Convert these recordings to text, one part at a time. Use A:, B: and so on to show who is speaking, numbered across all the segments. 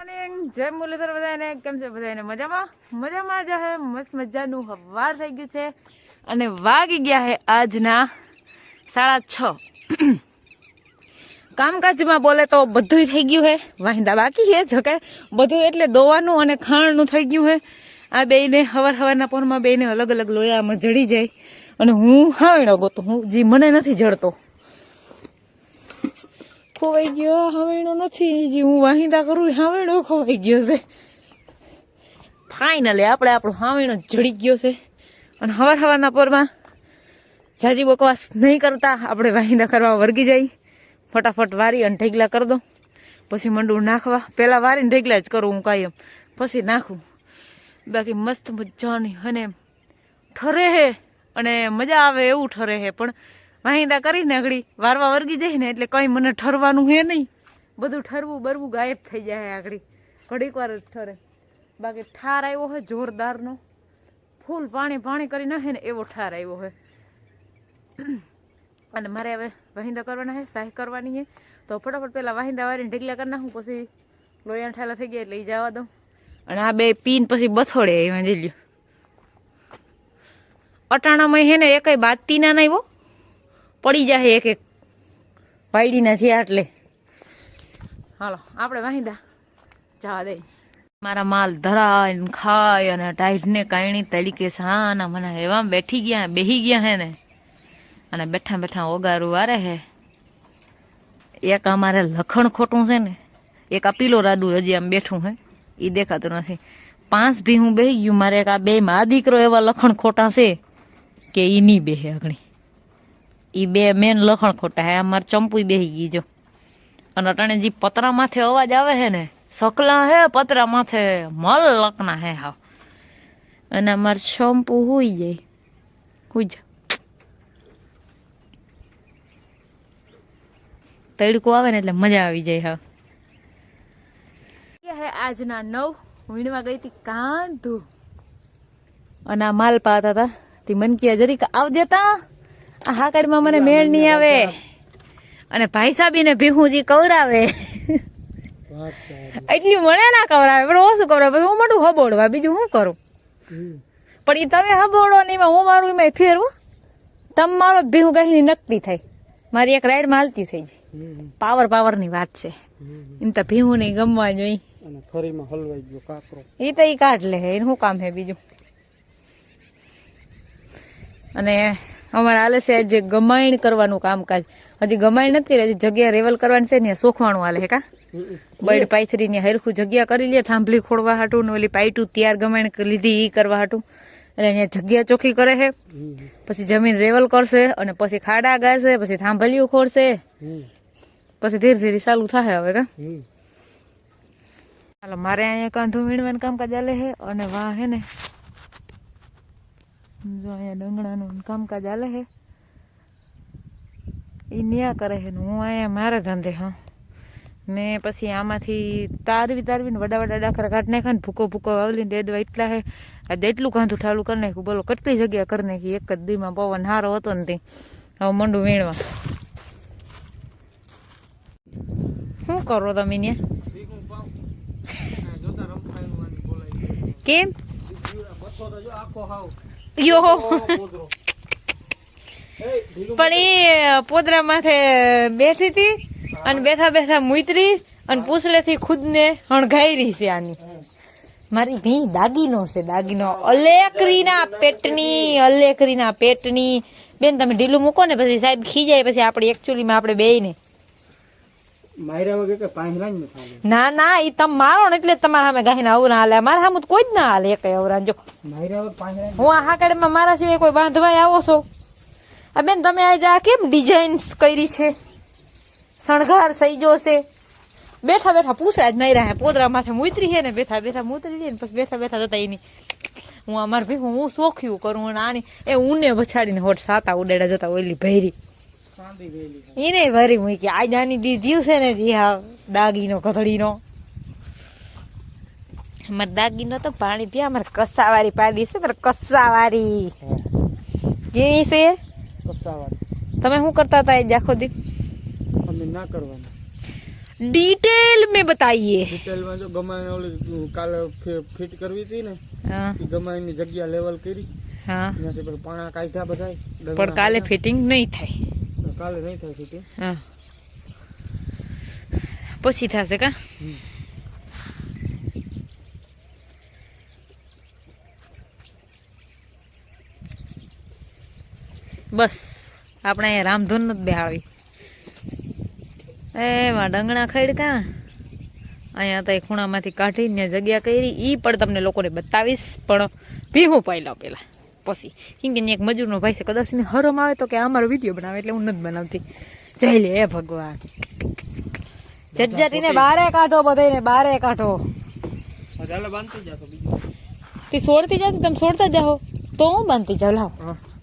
A: Morning, જય મુરલીધર બધાને. કેમ છે બધાને? મજામાં જ હે. મસ્ત મજાનું હવાર થઈ ગયું છે અને વાગી ગયા હે આજના 6:30. કામકાજમાં બોલે તો બધું થઈ ગયું હે, વાહિંદા બાકી હે. જો કે બધું એટલે દોવાનું અને ખાણનું થઈ ગયું હે. આ બેયને હવારના પોરમાં બેયને અલગ અલગ લોયામાં જડી જાય અને હું હાવીણો ગોતો, હું જે મને નથી જડતો. ખોવાઈ ગયો હાવેણો નથી, જે હું વાહિંદા કરું હાવેણો ખોવાઈ ગયો છે. ફાઇનલી આપણે આપણો હાવેણો જડી ગયો છે અને હવારના પોરમાં જાજી બકવાસ નહીં કરતા આપણે વાહિંદા કરવા વર્ગી જાય. ફટાફટ વારી અને ઢેગલા કરી દઉં, પછી મંડું નાખવા. પહેલાં વારીને ઢેગલા જ કરું હું કાયમ, પછી નાખું. બાકી મસ્ત મજાની અને ઠરે હે અને મજા આવે એવું ઠરે હે. પણ વાહિંદા કરીને આગળ વારવા વર્ગી જાય ને એટલે કંઈ મને ઠરવાનું હે નહીં. બધું ઠરવું બરવું ગાયબ થઈ જાય આગળ, ઘડીક વાર જ ઠરે. બાકી ઠાર આવ્યો હોય જોરદારનો, ફૂલ પાણી કરી નાખે ને એવો ઠાર આવ્યો હોય. અને મારે હવે વાહિંદા કરવાના છે, સાહી કરવાની છે. તો ફટાફટ પહેલાં વાહિંદા વારીને ઢગલા કરી નાખું, પછી લોહીના ઠાલા થઈ ગયા એટલે એ જવા દઉં. અને આ બે પીન પછી બથોડે એમાં જઈ લ્યો. અટાણામાં હે ને એકઈ બાતી ના નહીં, પડી જાય એક એક વાયડીના થયા એટલે. હાલો આપણે વાહિંદા જવા દઈ. મારા માલ ધરાય ખાય અને ટાઈટને કાયણી તરીકે સાના મને એવા બેઠી ગયા હે ને. અને બેઠા બેઠા ઓગારું વારે હે. એક અમારે લખણ ખોટું છે ને, એક આ પીલો રાડું હજી આમ બેઠું હે, એ દેખાતું નથી. 5 ભીહું બેહી ગયું મારે. એક આ બે માં દીકરો એવા લખણ ખોટા છે કે ઈ નહીં બેહે અગણી. ઈ બે મેન લખણ ખોટા હે. અમારે ચંપુ બેહી ગઈ જો. અને અટાણે જે પતરા માથે અવાજ આવે છે ને, સકલા હે પતરા માથે મલ લકના હે હાવ. અને અમારે ચંપુ હુઈ જાય, હુઈ જા. તડકો આવે ને એટલે મજા આવી જાય. હા હે આજના 9 વીણવા ગઈ હતી કાંધું અને આ માલ પાતા હતા. તે મન કિયા જરીક આવ દેતા, આ હાકડમાં મને મેળ નહીં આવે. અને ભાઈ સાબીને ભીહુજી કવરાવે એટલી મને ના કવરાવે, પણ ઓછું કવરાવે. હું મોટું હબોડવા, બીજું શું કરું. પણ એ તમે હબોડો ને એમાં હું મારું એમાં ફેરવું. તમ મારો જ ભીહું કઈ નક્કી થાય. મારી એક રાઈડમાં હાલતી થઈ જાય. પાવર ની વાત છે. એમ તો ભીહું નહીં ગમવા જોઈએ. એ તો એ કાઢ લે, એનું શું કામ છે બીજું. અને અમારે હાલે છે જે ગમાયણ કરવાનું કામકાજ. હજી ગમાયણ નથી કરી, હજી જગ્યા રેવલ કરવાની છે ને સોખવાનું હાલે હે. કા બૈડ પાયથરી ને હરખું જગ્યા કરી લે, થાંભલી ખોડવા હાટું ને ઓલી પાઇટું તૈયાર ગમાયણ લીધી ઈ કરવા હાટું. એટલે અહીંયા જગ્યા ચોખ્ખી કરે છે, પછી જમીન રેવલ કરશે અને પછી ખાડા ગાળશે, પછી થાંભલિયું ખોડશે, પછી ધીરે ધીરે ચાલુ થાય હવે. કા હાલો મારે અહીંયા કાંધું વીણવાનું કામકાજ ચાલે છે. અને વાહ હે ને જો અહીંયા ડંગણાનું કામકાજ ચાલે છે, એ ન્યા કરે છે ને હું અહીંયા મારા ધંધે. હા મેં પછી આમાંથી તારવીને વડા ડાખરા કાઢ નાખ્યા ને ભૂકો વાવલીને દેડવા એટલા હે. આ એટલું કાંધું ઠાલું કરી નાખ્યું, બોલો કેટલી જગ્યા કરી નાખી. એક જ દીમાં પવન હારો હતો ને તે હવે મંડું વીણવા. શું કરો તમે ને? કેમ યો પણ એ પોદરા માથે બેઠી હતી અને બેઠા બેઠા મુઈતરી અને પૂછલેથી ખુદ ને હણગાઈ છે. આની મારી ભી દાગીનો છે, દાગીનો અલેકરીના પેટની. બેન તમે ઢીલું મૂકો ને પછી સાહેબ ખીજાય, પછી આપણે એકચ્યુઅલીમાં આપણે બે ને ના એ તમે મારો ને એટલે તમારા સામે ગાઈને આવું ના હાલે. મારા સામે કોઈ જ ના હાલે એક અવરા. જો હું આ હાકડમાં મારા સિવાય કોઈ બાંધવાય આવો છો? આ બેન તમે આજે આ કેમ ડિઝાઇન્સ કરી છે, શણગાર સઈજો છે. બેઠા બેઠા પૂછડા જ માર્યા હે. પોદરા માથે મુતરી છે ને બેઠા બેઠા મુતરી લે ને પછી બેઠા બેઠા જતા એની. હું અમાર ભીહું હું શોખ્યું કરું અને આની એ ઊને બછાડીને હોટ સાતા ઉડાડા જતા ઓલી ભૈરી એને ભરી મૂકી. આજ આની દીધ્યું છે ને જી હા દાગીનો કથળીનો. અમારે દાગીનો તો પાણી પીવા અમારે કસાવારી પાડી છે. મારે કસાવારી કેવી છે? તમે શું કરતા હતા એ આખો દી?
B: અમે ના કરવાનું.
A: डिटेल में बताइए।
B: डिटेल में जो गमाई ओली काले फिट करवी थी ने
A: हाँ
B: गमाई ની જગ્યા લેવલ કરી
A: हाँ
B: ત્યાંથી પેલું પાણા કાઢ્યા બધાય
A: પણ કાલે ફિટિંગ નહીં થાય
B: કાલે નહીં થાય ફિટિંગ
A: હા પછી થશે કા બસ આપણે અહીંયા રામધૂન નથી બેહાવી એમાં ડંગણા ખડકા અહીંયા તો ખૂણામાંથી કાઢીને જગ્યા કરી ઈ પણ તમને લોકોને બતાવીશ પણ ભીહું પાઈ લો પેલા પછી કેમ કે એક મજૂરનો ભાઈ છે કદાચ ને હરમ આવે તો કે અમારો વિડીયો બનાવે એટલે હું નથી બનાવતી જઈ લે હે ભગવાન જજ્જાટીને બારે કાઢો બધાને બારે કાઢો
B: ચાલો બાંધતી જાતો બીજું
A: તી છોડતી જાતી તમે છોડતા જાઓ તો હું બાંધતી જાઉં લાવ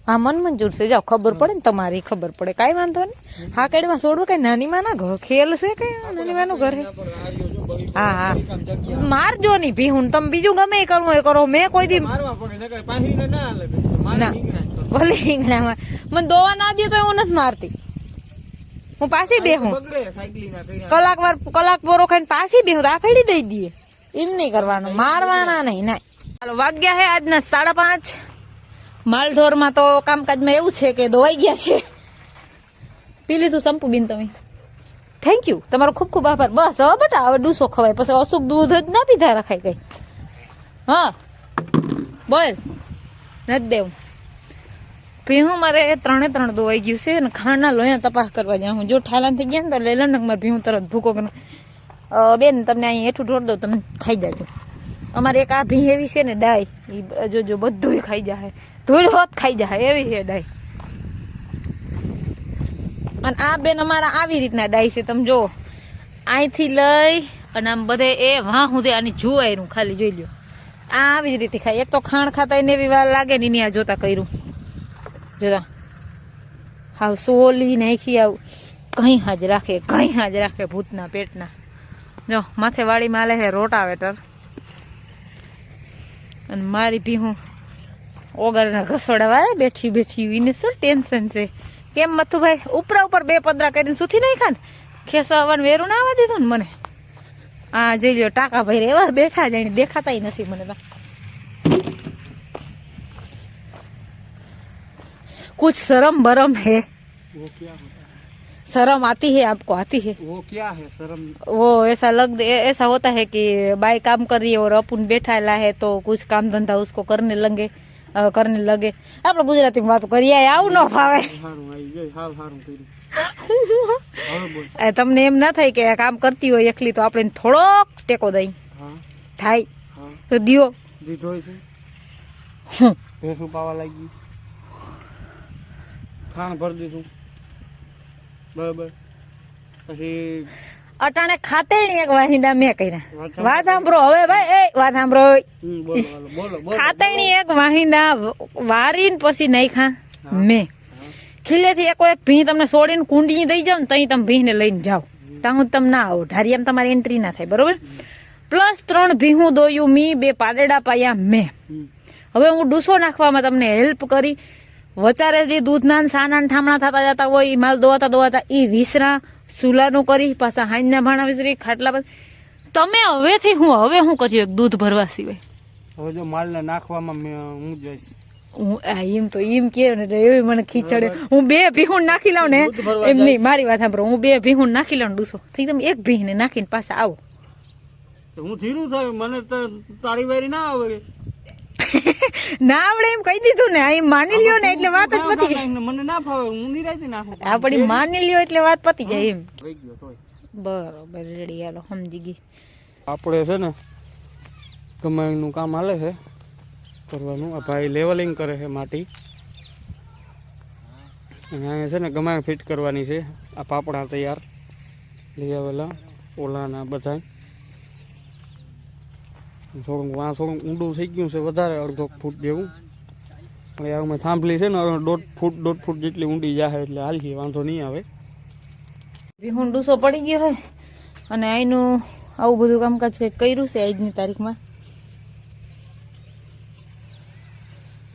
A: હા મન મંજૂર છે જાઓ ખબર પડે ને તમારી ખબર પડે કાંઈ વાંધો નહીં હા કેડમાં છોડવું કઈ નાની માં ના ઘર ખેલ છે કઈ નાની માં નું ઘર હા હા મારજો નહીં ભીહું તમે બીજું ગમે એ કરવું એ કરો મેં કોઈ દી ના ભલે ઈંગણામાં મને દોવા ના દે તો હું નથી મારતી હું પાછી બેહું કલાક પોરો ખાઈને પાછી બેહું તો આ ફેડી દઈ દઈએ એમ નહીં કરવાનું મારવાના નહીં ના ચાલો વાગ્યા હે આજના 5:30 માલઢોરમાં તો કામકાજમાં એવું છે કે દોવાઈ ગયા છે પી લીધું સંપુ બેન તમે થેન્ક યુ તમારો ખૂબ ખૂબ આભાર બસ હવે બેટા હવે ડૂસો ખવાય પછી અશુક દૂધ જ ના પીધા રખાય કઈ હા બોલ નથી દેવું ભીહું મારે 3 દોવાઈ ગયું છે અને ખાંડના લોહીના તપાસ કરવા જાઉં હું જો ઠાલાન થઈ ગયા ને તો લેલન મારે ભીહું તરત ભૂકો બેન તમને અહીં હેઠું ઢોળ દઉં તમે ખાઈ જાજો અમારે એક આ ભી એવી છે ને ડાય એ જોજો બધું ખાઈ જાય ધૂળ હોત ખાઈ જાય એવી છે ડાય અને આ બેન અમારા આવી રીતના ડાય છે તમે જો અહીંથી લઈ અને આમ બધે એ વાહ સુધી આની જોવાયનું ખાલી જોઈ લ્યો આ આવી જ રીતે ખાય એક તો ખાણ ખાતા એને એવી વાર લાગે ને આ જોતા કર્યું જોતા હાવ સોલી નાખી આવ કઈ હાજ રાખે ભૂતના પેટના જો માથે વાળી માલે હે રોટાવેટર અને મારી ભીહું ઓગરના ઘસોડા વાળા બેઠી એને શું ટેન્શન છે કેમ મથુભાઈ ઉપરા ઉપર 2 પદરા કરીને સુથી નહીં ખાન ખેસવાનું વેરું ના આવવા દીધું ને મને આ જઈ લ્યો ટાકા ભાઈ એવા બેઠા જાણે દેખાતા નથી મને તો कुछ शर्म बरम है
B: वो क्या होता है
A: शर्म आती है आपको आती है
B: वो क्या है शर्म
A: वो ऐसा होता है कि बाई काम कर रही है और अपन बैठा है तो कुछ काम धंधा उसको करने लगे આપણે ગુજરાતીમાં વાતો કરીએ આવું ન ફાવે તમને એમ ના થાય કે કામ કરતી હોય એકલી તો આપણે થોડોક ટેકો દઈ થાય તો દિયો
B: દીધો છે ભેંસું પાવા લાગી ખાણ ભરી દીધું બરાબર પછી
A: અટાણે ખાતેણી એક વાહિંદા મેં કર્યા વાત સાંભળો હવે ભાઈ એ વાત સાંભળો ખાતેણી એક વાહિંદા વારીને પછી નાખ્યા મેં ખીલેથી એક ભીં તમને છોડીને કુંડી દઈ જાવ ને તઈ તમે ભીંને લઈને જાઓ ત્યાં તમે ના આવો ઢારિયામાં તમારી એન્ટ્રી ના થાય બરોબર પ્લસ 3 ભીહું દોયું મી 2 પાડેડા પાયા મેં હવે હું ડૂસો નાખવામાં તમને હેલ્પ કરી વચારે જે દૂધના સાના ઠામણા થતા જતા હોય એ માલ દોવાતા એ વિસરા સુલાનું કરી પાછા હાંજના ભાણા વિસરી ખાટલા પર તમે હવે હું કર્યું એક દૂધ ભરવા સિવાય
B: હવે જો માલને નાખવામાં હું જઈશ
A: હું એમ તો એમ કે ને એવી મને ખીચડે હું 2 ભીહું નાખી લાવ ને એમ નહીં મારી વાત સાંભળો હું 2 ભીહું નાખી લાવ ડૂસો થઈ તમે એક ભીહને નાખીને પાછા આવો
B: હું ધીરું થાય મને તો તારી વારી ના આવે
A: ના આવડે એમ કહી દીધું ને અહીં માની લ્યો ને એટલે વાત જ પતી જાય
B: મને ના ફાવે હું નિરાયથી નાખું
A: આપણી માની લ્યો એટલે વાત પતી જાય એમ બરોબર રેડી હાલો સમજી ગઈ
B: આપણે છે ને કમાણીનું કામ હાલે છે કરવાનું આ ભાઈ લેવલિંગ કરે છે માટી અને અહીંયા છે ને ગમાણ ફિટ કરવાની છે આ પાપડા તૈયાર લઈ આવેલા ઓલાના બધા થોડુંક ઊંડું થઈ ગયું છે વધારે 1.5 ફૂટ જેવું હવે આમાં થાંભલી છે ને 1.5 ફૂટ જેટલી ઊંડી જાય એટલે હાલથી વાંધો નહીં આવે
A: ભીહું ડૂસો પડી ગયો હોય અને અહીંનું આવું બધું કામકાજ કંઈક કર્યું છે આજની તારીખમાં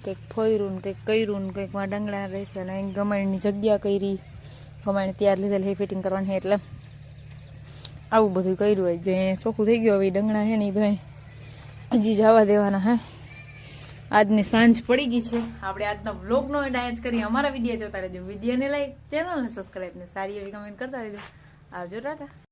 A: કંઈક ફોયરું ને કંઈક કર્યું ને કંઈક માં ડંગડા રાખ્યા અને અહીં ગમાણીની જગ્યા કરી ગમાણી તૈયાર લીધેલ હે ફિટિંગ કરવાની એટલે આવું બધું કર્યું હોય જે ચોખ્ખું થઈ ગયું હવે ઈ ડંગણા છે ને એ બધા હજી જવા દેવાના હે. આજની સાંજ પડી ગઈ છે. આપણે આજના વ્લોગનો ડાયજ કરી અમારા વિડીયો જોતા રહેજો. વિડીયોને લાઈક, ચેનલને સબસ્ક્રાઈબ ને સારી એવી કમેન્ટ કરતા રહેજો. આવજો, ટાટા.